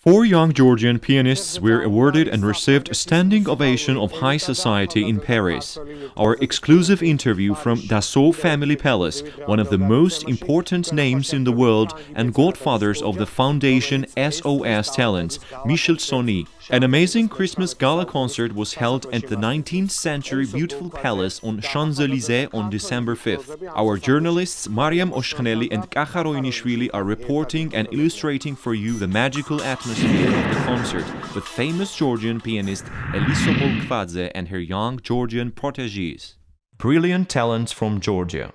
Four young Georgian pianists were awarded and received a standing ovation of high society in Paris. Our exclusive interview from Dassault Palace, one of the most important names in the world and godfathers of the foundation SOS Talents, Michel Sogny. An amazing Christmas gala concert was held at the 19th century beautiful palace on Champs-Élysées on December 5th. Our journalists Mariam Oshkhaneli and Kacharoinishvili are reporting and illustrating for you the magical atmosphere of the concert with famous Georgian pianist Elisa Bolkvadze and her young Georgian proteges. Brilliant talents from Georgia.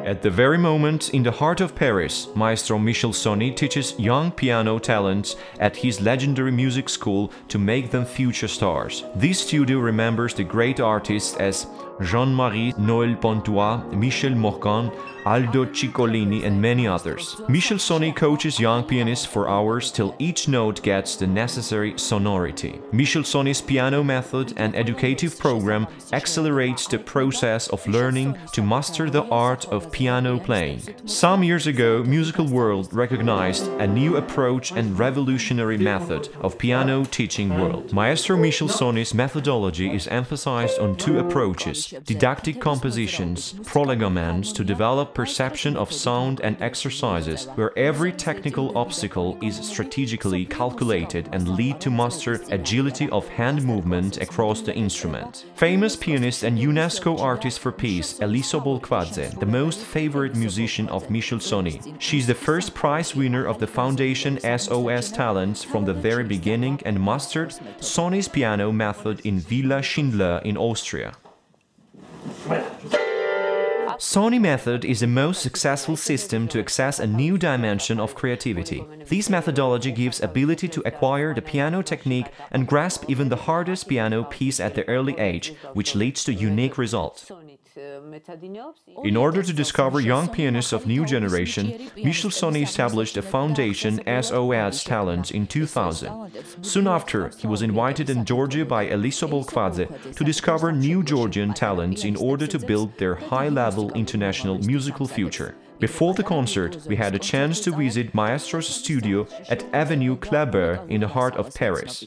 At the very moment, in the heart of Paris, Maestro Michel Sogny teaches young piano talents at his legendary music school to make them future stars. This studio remembers the great artists as Jean-Marie Noël Pontois, Michel Morgan, Aldo Ciccolini and many others. Michel Sogny coaches young pianists for hours till each note gets the necessary sonority. Michel Sogny's piano method and educative program accelerates the process of learning to master the art of piano playing. Some years ago, musical world recognized a new approach and revolutionary method of piano teaching world. Maestro Michel Sogny's methodology is emphasized on two approaches: didactic compositions, prolegomens to develop perception of sound, and exercises where every technical obstacle is strategically calculated and lead to master agility of hand movement across the instrument. Famous pianist and UNESCO artist for peace Elisa Bolkvadze, the most favorite musician of Michel Sogny. She is the first prize winner of the foundation SOS Talents from the very beginning and mastered Sogny's piano method in Villa Schindler in Austria. Sogny method is the most successful system to access a new dimension of creativity. This methodology gives ability to acquire the piano technique and grasp even the hardest piano piece at the early age, which leads to unique results. In order to discover young pianists of new generation, Michel Sogny established a foundation SOS Talents in 2000. Soon after, he was invited in Georgia by Elisa Bolkvadze to discover new Georgian talents in order to build their high-level international musical future. Before the concert, we had a chance to visit Maestro's studio at Avenue Kléber in the heart of Paris.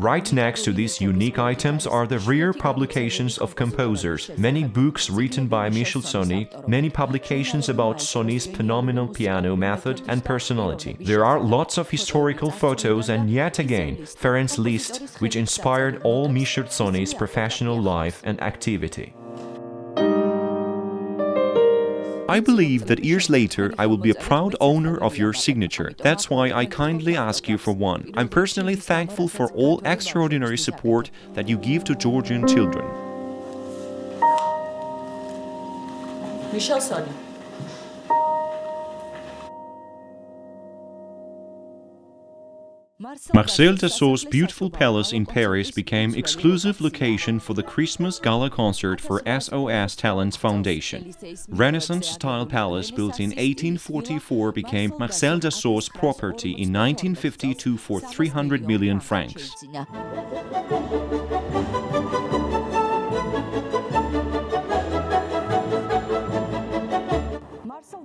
Right next to these unique items are the rare publications of composers, many books written by Michel Sogny, many publications about Sogny's phenomenal piano method and personality. There are lots of historical photos and yet again, Ferenc Liszt, which inspired all Michel Sogny's professional life and activity. I believe that years later I will be a proud owner of your signature. That's why I kindly ask you for one. I'm personally thankful for all extraordinary support that you give to Georgian children. Michel Sogny. Marcel Dassault's beautiful palace in Paris became exclusive location for the Christmas gala concert for SOS Talents Foundation. Renaissance-style palace built in 1844 became Marcel Dassault's property in 1952 for 300 million francs.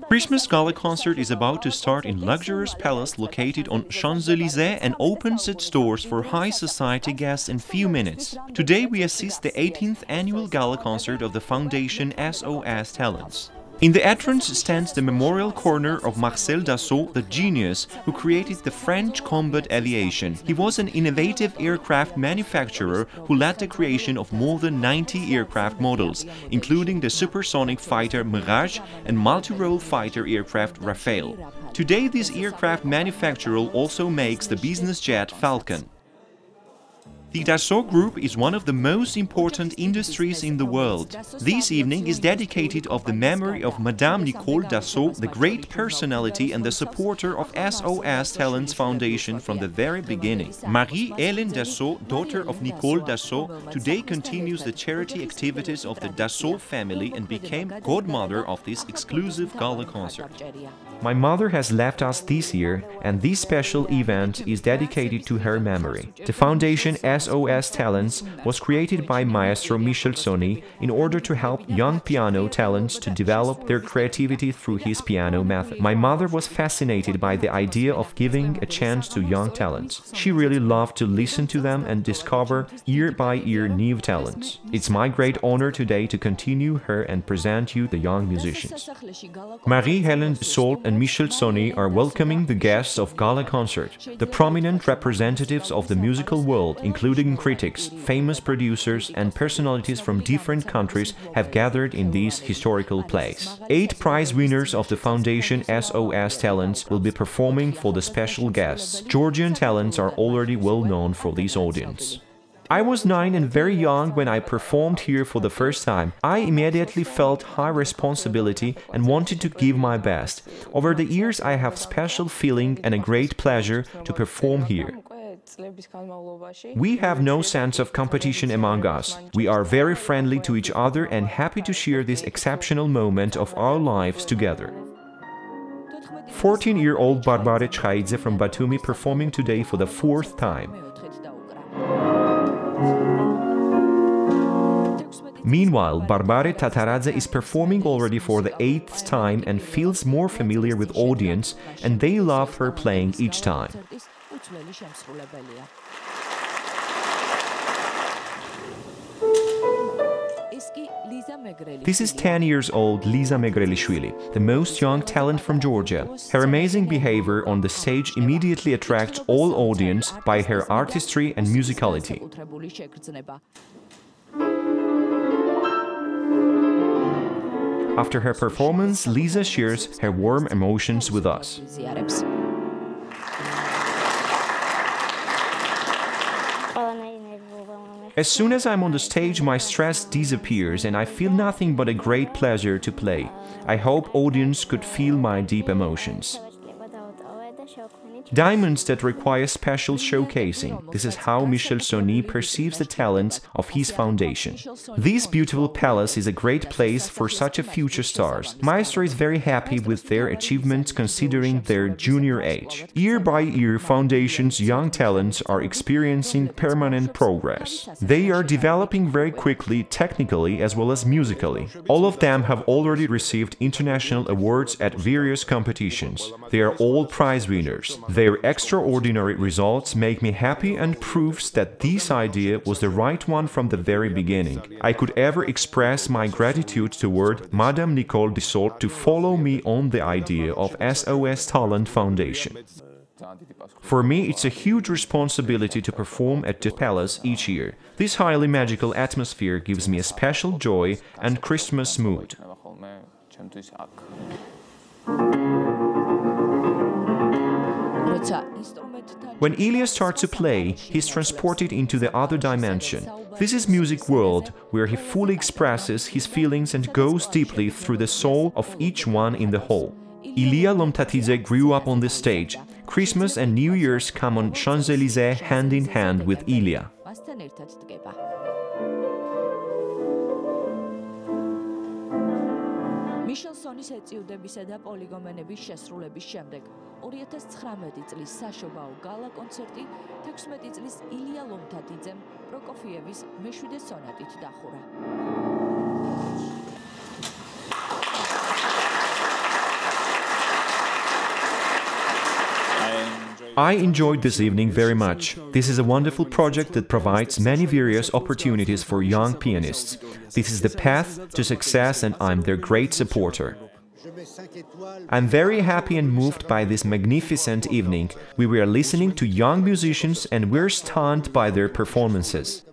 Christmas gala concert is about to start in luxurious palace located on Champs-Élysées and opens its doors for high society guests in few minutes. Today we assist the 18th annual gala concert of the foundation SOS Talents. In the entrance stands the memorial corner of Marcel Dassault, the genius who created the French combat aviation. He was an innovative aircraft manufacturer who led the creation of more than 90 aircraft models, including the supersonic fighter Mirage and multi-role fighter aircraft Rafale. Today this aircraft manufacturer also makes the business jet Falcon. The Dassault Group is one of the most important industries in the world. This evening is dedicated of the memory of Madame Nicole Dassault, the great personality and the supporter of SOS Talents Foundation from the very beginning. Marie-Hélène Dassault, daughter of Nicole Dassault, today continues the charity activities of the Dassault family and became godmother of this exclusive gala concert. My mother has left us this year, and this special event is dedicated to her memory. The foundation SOS Talents was created by Maestro Michel Sogny in order to help young piano talents to develop their creativity through his piano method. My mother was fascinated by the idea of giving a chance to young talents. She really loved to listen to them and discover year by year new talents. It's my great honor today to continue her and present you the young musicians. Marie-Hélène Dassault and Michel Sogny are welcoming the guests of Gala Concert, the prominent representatives of the musical world, including critics, famous producers and personalities from different countries have gathered in this historical place. 8 prize winners of the foundation SOS Talents will be performing for the special guests. Georgian talents are already well known for this audience. I was 9 and very young when I performed here for the first time. I immediately felt high responsibility and wanted to give my best. Over the years I have special feeling and a great pleasure to perform here. We have no sense of competition among us. We are very friendly to each other and happy to share this exceptional moment of our lives together. 14-year-old Barbare Chkhaidze from Batumi performing today for the 4th time. Meanwhile, Barbare Tataradze is performing already for the 8th time and feels more familiar with audience, and they love her playing each time. This is 10 years old Liza Megrelishvili, the most young talent from Georgia. Her amazing behavior on the stage immediately attracts all audience by her artistry and musicality. After her performance, Liza shares her warm emotions with us. As soon as I'm on the stage, my stress disappears and I feel nothing but a great pleasure to play. I hope audience could feel my deep emotions. Diamonds that require special showcasing. This is how Michel Sogny perceives the talents of his foundation. This beautiful palace is a great place for such a future stars. Maestro is very happy with their achievements considering their junior age. Year by year, foundation's young talents are experiencing permanent progress. They are developing very quickly, technically as well as musically. All of them have already received international awards at various competitions. They are all prize winners. Their extraordinary results make me happy and proves that this idea was the right one from the very beginning. I could ever express my gratitude toward Madame Nicole Dassault to follow me on the idea of SOS Talent Foundation. For me, it's a huge responsibility to perform at the palace each year. This highly magical atmosphere gives me a special joy and Christmas mood. When Ilya starts to play, he's transported into the other dimension. This is music world, where he fully expresses his feelings and goes deeply through the soul of each one in the whole. Ilya Lomtatidze grew up on this stage. Christmas and New Year's come on Champs-Élysées hand in hand with Ilya. Michel Sogny's ეწიუდებისა და პოლიგომენების შესრულების შემდეგ 2019 წლის საშობაო გალა კონცერტი 16 წლის ილია ლომთათიძემ პროკოფიევის მე-7 სონატით დახურა. I enjoyed this evening very much. This is a wonderful project that provides many various opportunities for young pianists. This is the path to success and I'm their great supporter. I'm very happy and moved by this magnificent evening. We were listening to young musicians and we're stunned by their performances.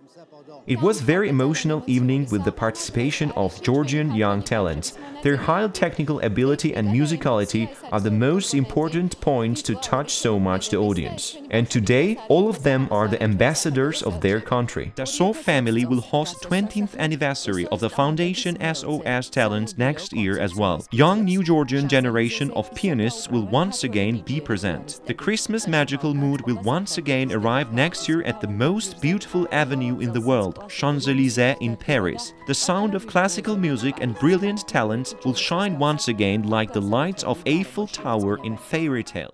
It was a very emotional evening with the participation of Georgian young talents. Their high technical ability and musicality are the most important points to touch so much the audience. And today, all of them are the ambassadors of their country. Dassault family will host 20th anniversary of the foundation SOS Talents next year as well. Young new Georgian generation of pianists will once again be present. The Christmas magical mood will once again arrive next year at the most beautiful avenue in the world, Champs-Élysées in Paris. The sound of classical music and brilliant talents will shine once again like the lights of Eiffel Tower in fairy tale.